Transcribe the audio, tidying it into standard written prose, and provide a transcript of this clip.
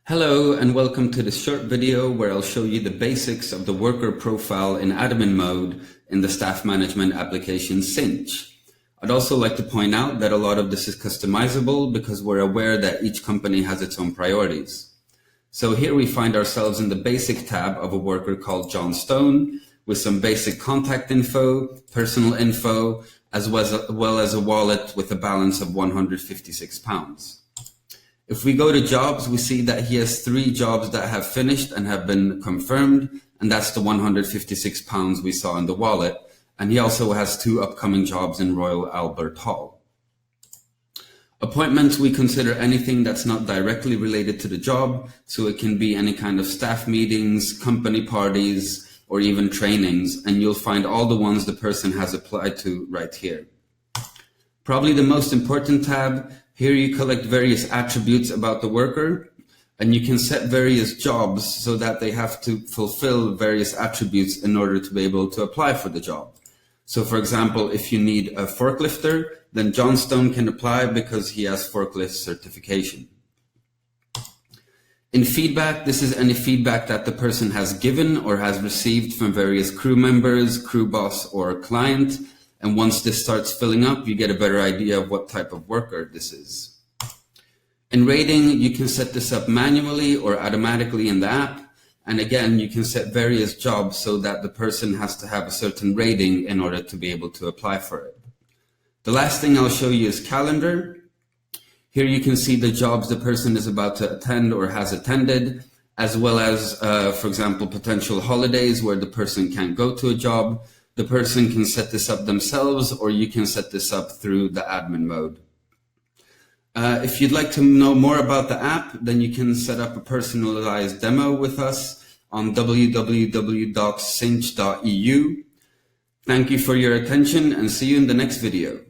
Hello and welcome to this short video where I'll show you the basics of the worker profile in admin mode in the staff management application Sinch. I'd also like to point out that a lot of this is customizable because we're aware that each company has its own priorities. So here we find ourselves in the basic tab of a worker called John Stone with some basic contact info, personal info, as well as a wallet with a balance of £156. If we go to jobs, we see that he has 3 jobs that have finished and have been confirmed, and that's the £156 we saw in the wallet. And he also has 2 upcoming jobs in Royal Albert Hall. Appointments, we consider anything that's not directly related to the job, so it can be any kind of staff meetings, company parties, or even trainings, and you'll find all the ones the person has applied to right here. Probably the most important tab. Here you collect various attributes about the worker, and you can set various jobs so that they have to fulfill various attributes in order to be able to apply for the job. So for example, if you need a forklifter, then John Stone can apply because he has forklift certification. In feedback, this is any feedback that the person has given or has received from various crew members, crew boss, or client. And once this starts filling up, you get a better idea of what type of worker this is. In rating, you can set this up manually or automatically in the app. And again, you can set various jobs so that the person has to have a certain rating in order to be able to apply for it. The last thing I'll show you is calendar. Here you can see the jobs the person is about to attend or has attended, as well as, for example, potential holidays where the person can't go to a job. The person can set this up themselves, or you can set this up through the admin mode. If you'd like to know more about the app, then you can set up a personalized demo with us on www.sinch.eu. Thank you for your attention and see you in the next video.